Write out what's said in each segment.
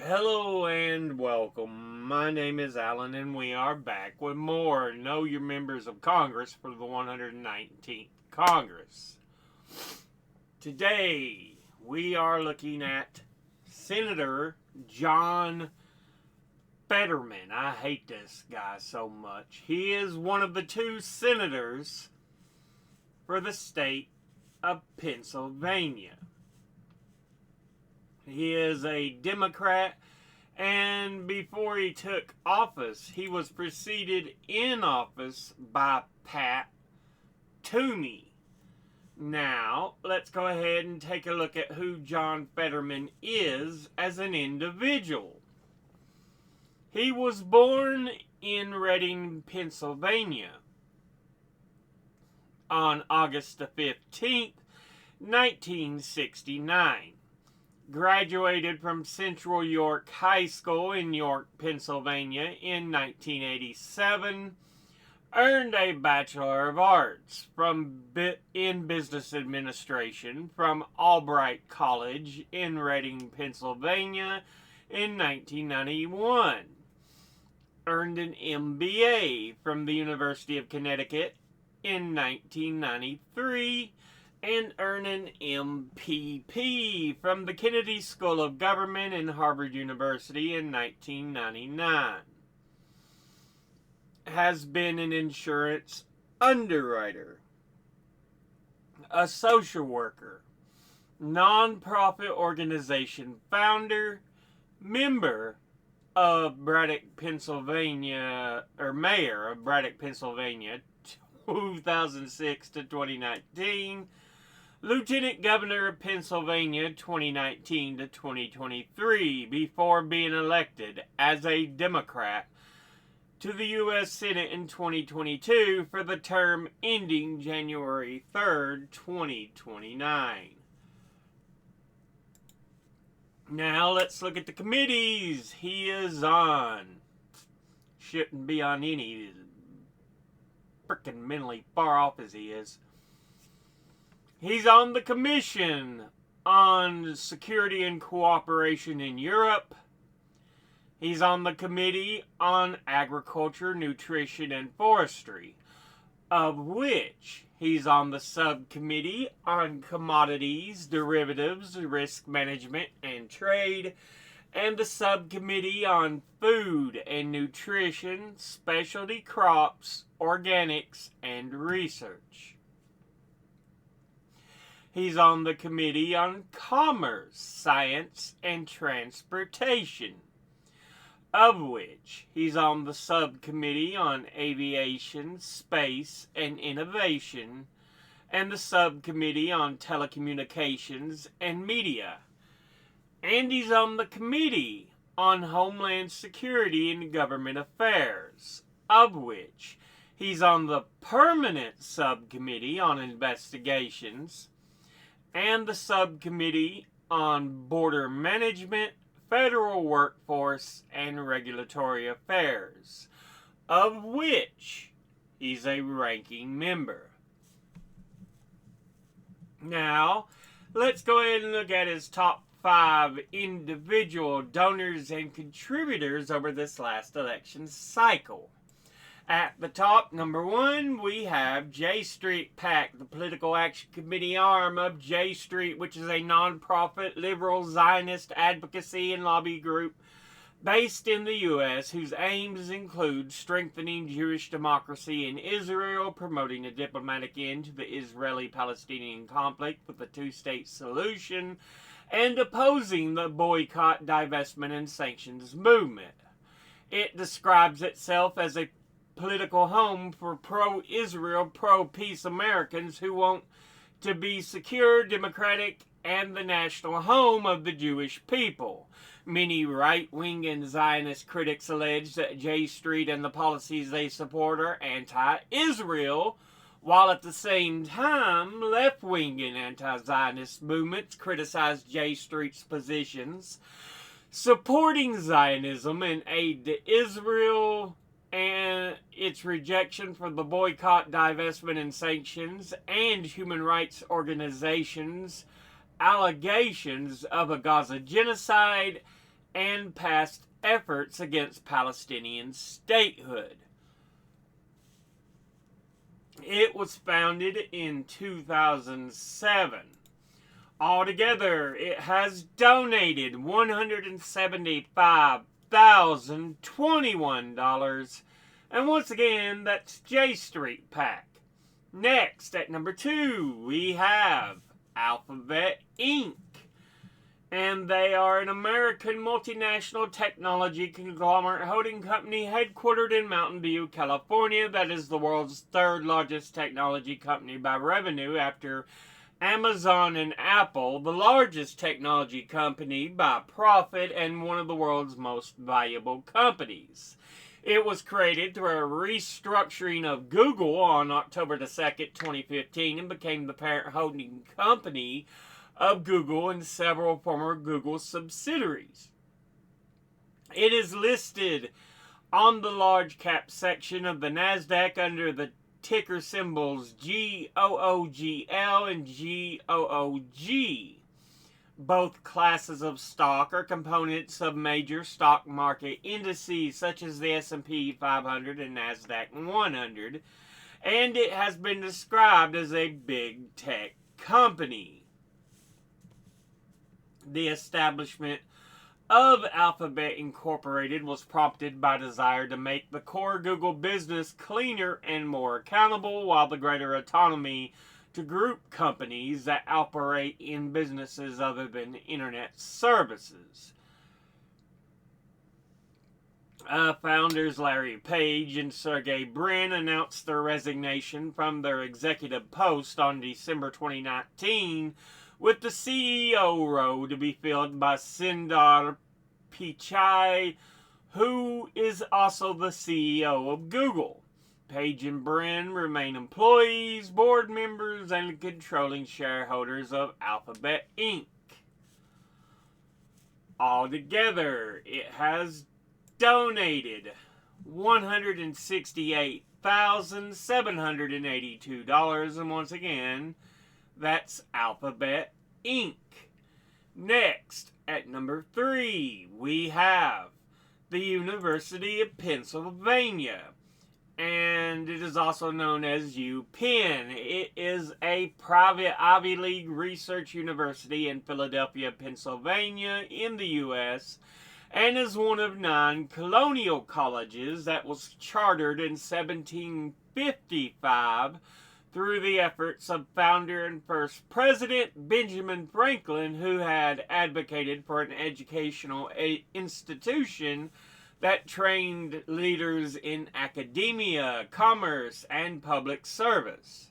Hello and welcome. My name is Alan and we are back with more Know Your Members of Congress for the 119th Congress. Today we are looking at Senator John Fetterman. I hate this guy so much. He is one of the two senators for the state of Pennsylvania. He is a Democrat, and before he took office, he was preceded in office by Pat Toomey. Now, let's go ahead and take a look at who John Fetterman is as an individual. He was born in Reading, Pennsylvania on August the 15th, 1969. Graduated from Central York High School in York, Pennsylvania in 1987. Earned a Bachelor of Arts in Business Administration from Albright College in Reading, Pennsylvania in 1991. Earned an MBA from the University of Connecticut in 1993. And earned an MPP from the Kennedy School of Government and Harvard University in 1999. Has been an insurance underwriter, a social worker, nonprofit organization founder, member of Braddock, Pennsylvania, or mayor of Braddock, Pennsylvania, 2006 to 2019. Lieutenant Governor of Pennsylvania 2019 to 2023 before being elected as a Democrat to the U.S. Senate in 2022 for the term ending January 3rd, 2029. Now let's look at the committees he is on. Shouldn't be on any, freaking mentally far off as he is. He's on the Commission on Security and Cooperation in Europe. He's on the Committee on Agriculture, Nutrition, and Forestry, of which he's on the Subcommittee on Commodities, Derivatives, Risk Management, and Trade, and the Subcommittee on Food and Nutrition, Specialty Crops, Organics, and Research. He's on the Committee on Commerce, Science, and Transportation, of which he's on the Subcommittee on Aviation, Space, and Innovation, and the Subcommittee on Telecommunications and Media. And he's on the Committee on Homeland Security and Government Affairs, of which he's on the Permanent Subcommittee on Investigations, and the Subcommittee on Border Management, Federal Workforce, and Regulatory Affairs, of which he's a ranking member. Now, let's go ahead and look at his top 5 individual donors and contributors over this last election cycle. At the top, number 1, we have J Street PAC, the Political Action Committee arm of J Street, which is a nonprofit liberal Zionist advocacy and lobby group based in the U.S., whose aims include strengthening Jewish democracy in Israel, promoting a diplomatic end to the Israeli-Palestinian conflict with a two-state solution, and opposing the boycott, divestment, and sanctions movement. It describes itself as a political home for pro-Israel, pro-peace Americans who want to be secure, democratic, and the national home of the Jewish people. Many right-wing and Zionist critics allege that J Street and the policies they support are anti-Israel, while at the same time, left-wing and anti-Zionist movements criticize J Street's positions, supporting Zionism and aid to Israel, and its rejection for the boycott, divestment, and sanctions, and human rights organizations' allegations of a Gaza genocide and past efforts against Palestinian statehood. It was founded in 2007. Altogether, it has donated $175,021. And once again, that's J Street PAC. Next, at number 2, we have Alphabet Inc. And they are an American multinational technology conglomerate holding company headquartered in Mountain View, California, that is the world's third largest technology company by revenue after Amazon and Apple, the largest technology company by profit and one of the world's most valuable companies. It was created through a restructuring of Google on October 2nd, 2015, and became the parent holding company of Google and several former Google subsidiaries. It is listed on the large cap section of the NASDAQ under the ticker symbols GOOGL and GOOG. Both classes of stock are components of major stock market indices such as the S&P 500 and NASDAQ 100, and it has been described as a big tech company. The establishment of Alphabet Incorporated was prompted by desire to make the core Google business cleaner and more accountable, while the greater autonomy to group companies that operate in businesses other than internet services. Founders Larry Page and Sergey Brin announced their resignation from their executive post on December 2019, with the CEO role to be filled by Sundar Pichai, who is also the CEO of Google. Page and Brin remain employees, board members, and controlling shareholders of Alphabet Inc. Altogether, it has donated $168,782, and once again, that's Alphabet Inc. Next, at number 3, we have the University of Pennsylvania, and it is also known as UPenn. It is a private Ivy League research university in Philadelphia, Pennsylvania, in the U.S., and is one of 9 colonial colleges that was chartered in 1755 through the efforts of founder and first president Benjamin Franklin, who had advocated for an educational institution that trained leaders in academia, commerce, and public service.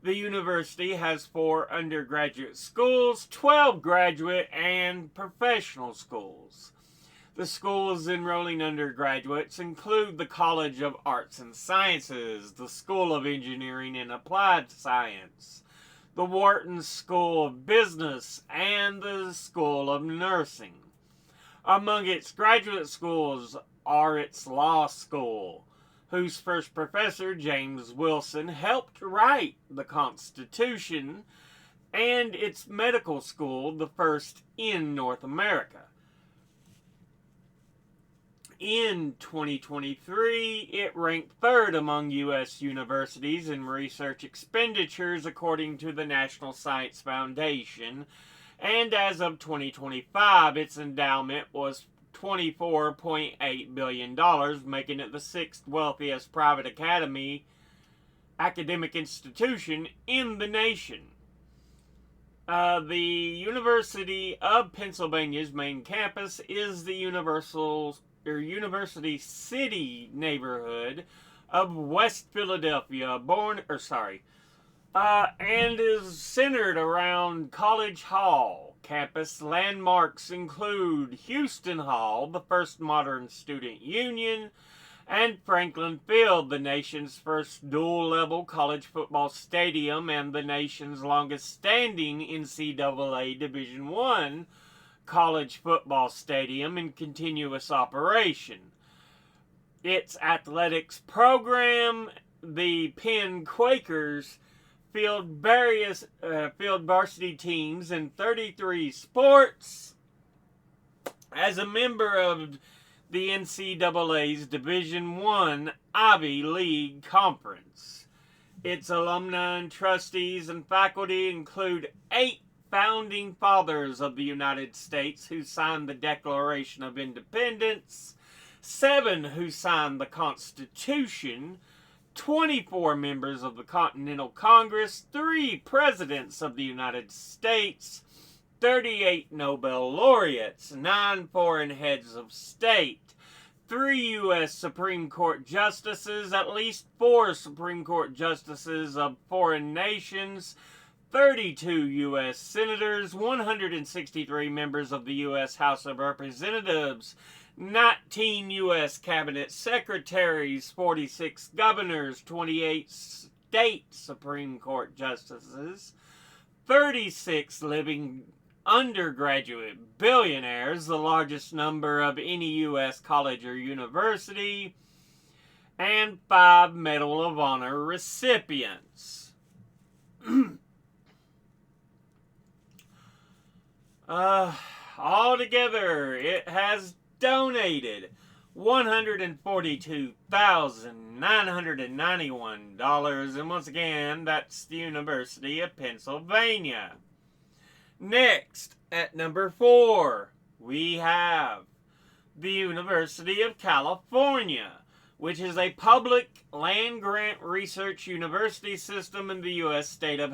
The university has 4 undergraduate schools, 12 graduate and professional schools. The schools enrolling undergraduates include the College of Arts and Sciences, the School of Engineering and Applied Science, the Wharton School of Business, and the School of Nursing. Among its graduate schools are its law school, whose first professor, James Wilson, helped write the Constitution, and its medical school, the first in North America. In 2023, it ranked 3rd among U.S. universities in research expenditures according to the National Science Foundation, and as of 2025, its endowment was $24.8 billion, making it the 6th wealthiest private academic institution in the nation. The University of Pennsylvania's main campus is the University City neighborhood of West Philadelphia, and is centered around College Hall. Campus landmarks include Houston Hall, the first modern student union, and Franklin Field, the nation's first dual-level college football stadium and the nation's longest-standing NCAA Division I college football stadium in continuous operation. Its athletics program, the Penn Quakers, field varsity teams in 33 sports, as a member of the NCAA's Division I Ivy League Conference. Its alumni and trustees and faculty include 8 founding fathers of the United States who signed the Declaration of Independence, 7 who signed the Constitution, 24 members of the Continental Congress, 3 presidents of the United States, 38 Nobel laureates, 9 foreign heads of state, 3 U.S. Supreme Court justices, at least 4 Supreme Court justices of foreign nations, 32 U.S. senators, 163 members of the U.S. House of Representatives, 19 U.S. cabinet secretaries, 46 governors, 28 state Supreme Court justices, 36 living undergraduate billionaires, the largest number of any U.S. college or university, and 5 Medal of Honor recipients. Altogether, it has donated $142,991, and once again, that's the University of Pennsylvania. Next, at number 4, we have the University of California, which is a public land-grant research university system in the U.S. state of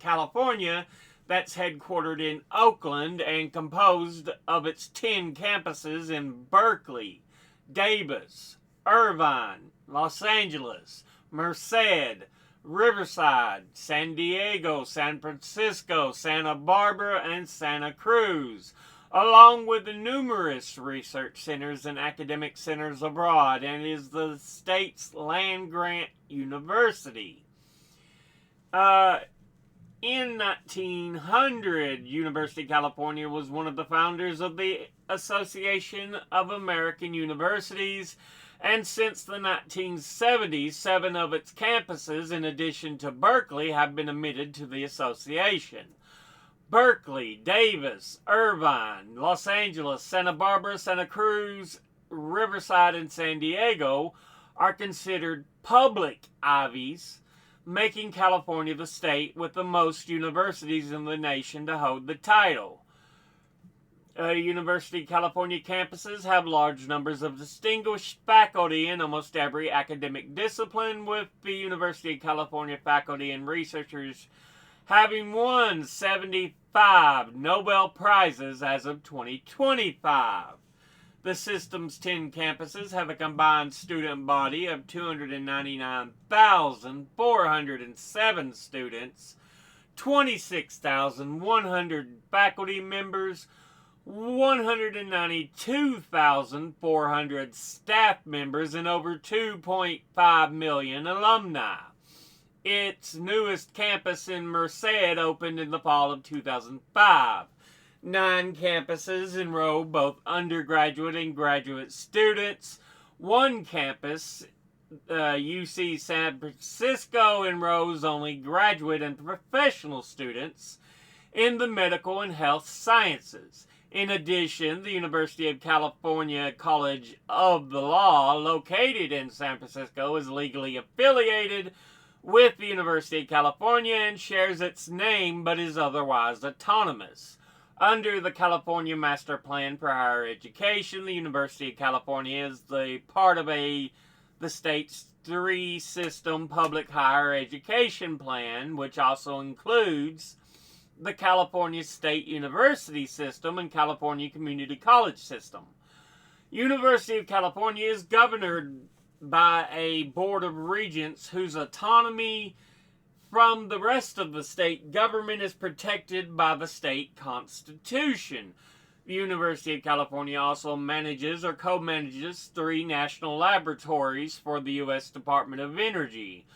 California that's headquartered in Oakland and composed of its 10 campuses in Berkeley, Davis, Irvine, Los Angeles, Merced, Riverside, San Diego, San Francisco, Santa Barbara, and Santa Cruz, along with the numerous research centers and academic centers abroad, and is the state's land-grant university. In 1900, University of California was one of the founders of the Association of American Universities, and since the 1970s, 7 of its campuses, in addition to Berkeley, have been admitted to the association. Berkeley, Davis, Irvine, Los Angeles, Santa Barbara, Santa Cruz, Riverside, and San Diego are considered public Ivies, making California the state with the most universities in the nation to hold the title. University of California campuses have large numbers of distinguished faculty in almost every academic discipline, with the University of California faculty and researchers having won 75 Nobel Prizes as of 2025. The system's 10 campuses have a combined student body of 299,407 students, 26,100 faculty members, 192,400 staff members, and over 2.5 million alumni. Its newest campus in Merced opened in the fall of 2005. 9 campuses enroll both undergraduate and graduate students. 1 campus, UC San Francisco, enrolls only graduate and professional students in the medical and health sciences. In addition, the University of California College of the Law, located in San Francisco, is legally affiliated with the University of California and shares its name but is otherwise autonomous. Under the California Master Plan for Higher Education, the University of California is the part of the state's 3-system public higher education plan, which also includes the California State University System and California Community College System. University of California is governed by a Board of Regents whose autonomy from the rest of the state government is protected by the state constitution. The University of California also manages or co-manages 3 national laboratories for the U.S. Department of Energy: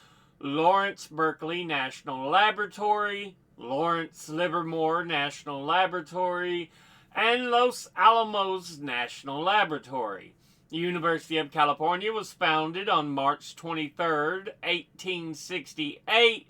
Lawrence Berkeley National Laboratory, Lawrence Livermore National Laboratory, and Los Alamos National Laboratory. The University of California was founded on March 23, 1868,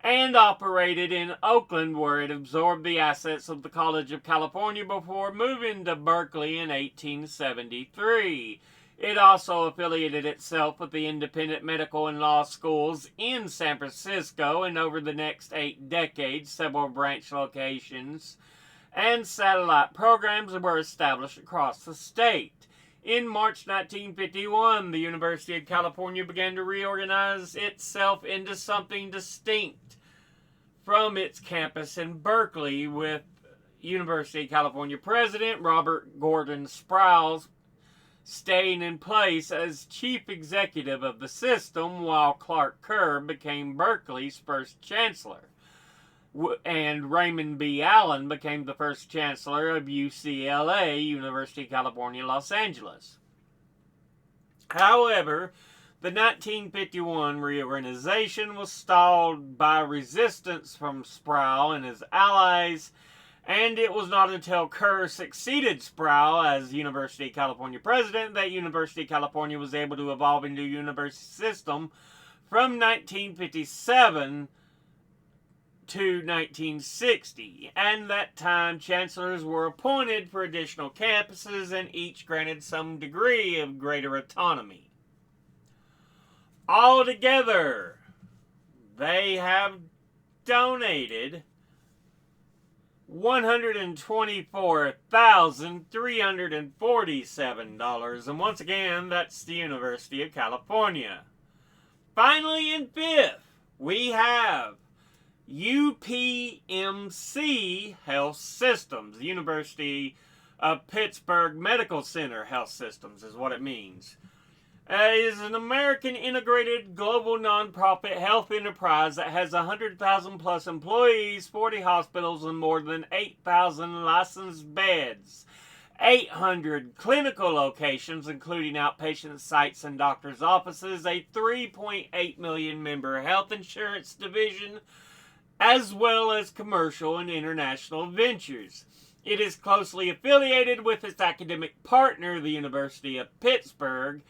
and operated in Oakland, where it absorbed the assets of the College of California before moving to Berkeley in 1873. It also affiliated itself with the independent medical and law schools in San Francisco, and over the next 8 decades, several branch locations and satellite programs were established across the state. In March 1951, the University of California began to reorganize itself into something distinct from its campus in Berkeley, with University of California President Robert Gordon Sprouse staying in place as chief executive of the system, while Clark Kerr became Berkeley's first chancellor, and Raymond B. Allen became the first chancellor of UCLA, University of California, Los Angeles. However, the 1951 reorganization was stalled by resistance from Sproul and his allies, and it was not until Kerr succeeded Sproul as University of California president that University of California was able to evolve into a university system from 1957 to 1960, and that time chancellors were appointed for additional campuses and each granted some degree of greater autonomy. Altogether, they have donated $124,347, and once again, that's the University of California. Finally, in fifth, we have UPMC Health Systems, the University of Pittsburgh Medical Center Health Systems is what it means. It is an American integrated global nonprofit health enterprise that has 100,000 plus employees, 40 hospitals, and more than 8,000 licensed beds. 800 clinical locations, including outpatient sites and doctors' offices, a 3.8 million member health insurance division, as well as commercial and international ventures. It is closely affiliated with its academic partner, the University of Pittsburgh,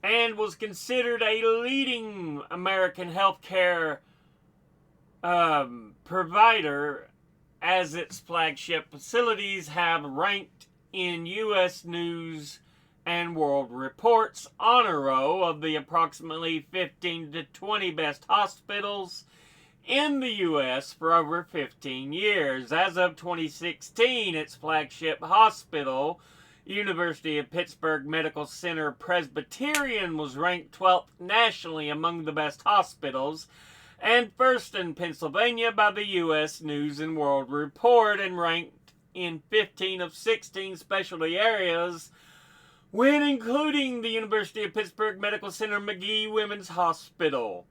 and was considered a leading American healthcare provider, as its flagship facilities have ranked in U.S. News and World Report's honor roll of the approximately 15 to 20 best hospitals in the U.S. for over 15 years. As of 2016, its flagship hospital, University of Pittsburgh Medical Center Presbyterian, was ranked 12th nationally among the best hospitals and first in Pennsylvania by the U.S. News and World Report, and ranked in 15 of 16 specialty areas, when including the University of Pittsburgh Medical Center McGee Women's Hospital.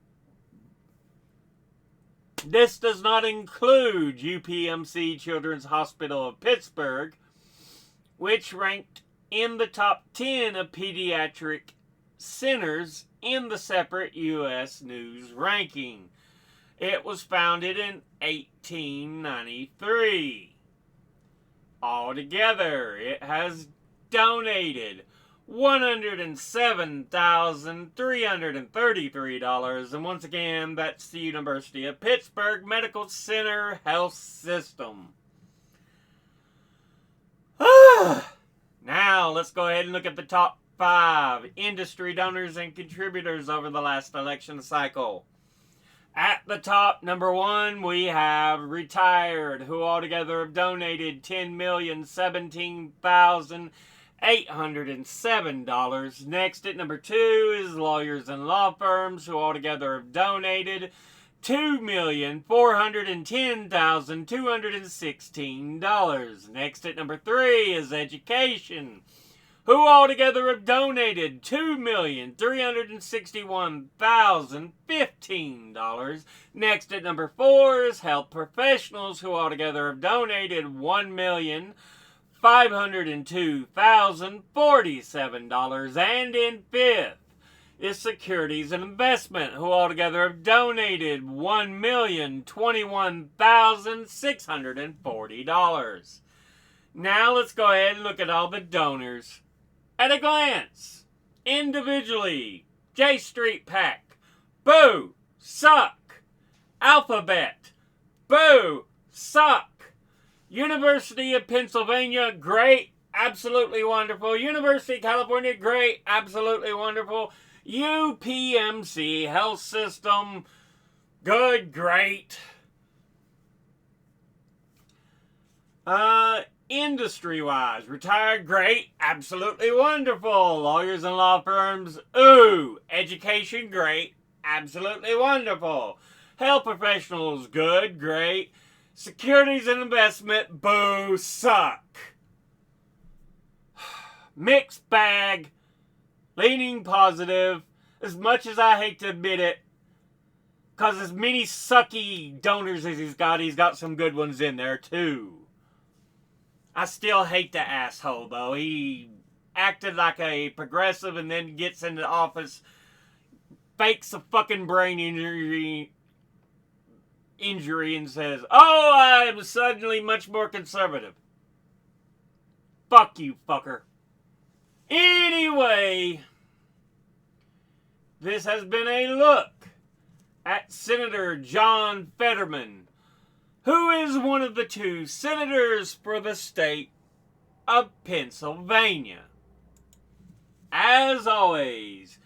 This does not include UPMC Children's Hospital of Pittsburgh, which ranked in the top 10 of pediatric centers in the separate U.S. News ranking. It was founded in 1893. Altogether, it has donated $107,333, and once again, that's the University of Pittsburgh Medical Center Health System. Now, let's go ahead and look at the top 5 industry donors and contributors over the last election cycle. At the top, number 1, we have Retired, who altogether have donated $10,017,807. Next at number 2 is Lawyers and Law Firms, who altogether have donated $2,410,216. Next at number 3 is Education, who altogether have donated $2,361,015. Next at number 4 is Health Professionals, who altogether have donated $1,502,047. And in 5th is Securities and Investment, who altogether have donated $1,021,640. Now let's go ahead and look at all the donors at a glance. Individually, J Street Pack, Boo, Suck, Alphabet. Boo. Suck. University of Pennsylvania. Great. Absolutely wonderful. University of California. Great. Absolutely wonderful. UPMC Health System. Good. Great. Industry-wise, retired, great, absolutely wonderful. Lawyers and law firms, ooh. Education, great, absolutely wonderful. Health professionals, good, great. Securities and investment, boo, suck. Mixed bag, leaning positive, as much as I hate to admit it, because as many sucky donors as he's got some good ones in there too. I still hate the asshole, though. He acted like a progressive and then gets into office, fakes a fucking brain injury and says, oh, I'm suddenly much more conservative. Fuck you, fucker. Anyway, this has been a look at Senator John Fetterman, who is one of the 2 senators for the state of Pennsylvania. As always,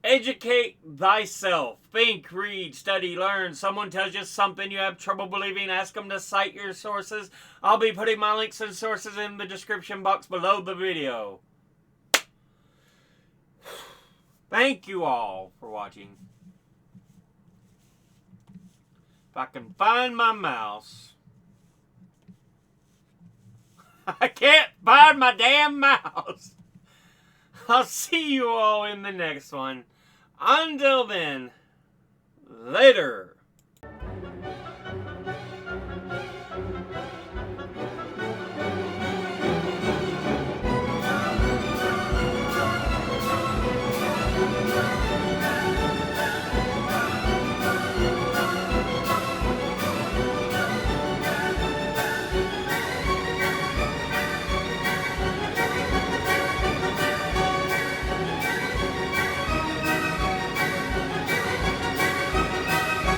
educate thyself. Think, read, study, learn. Someone tells you something you have trouble believing, ask them to cite your sources. I'll be putting my links and sources in the description box below the video. Thank you all for watching. If I can find my mouse. I can't find my damn mouse. I'll see you all in the next one. Until then, later.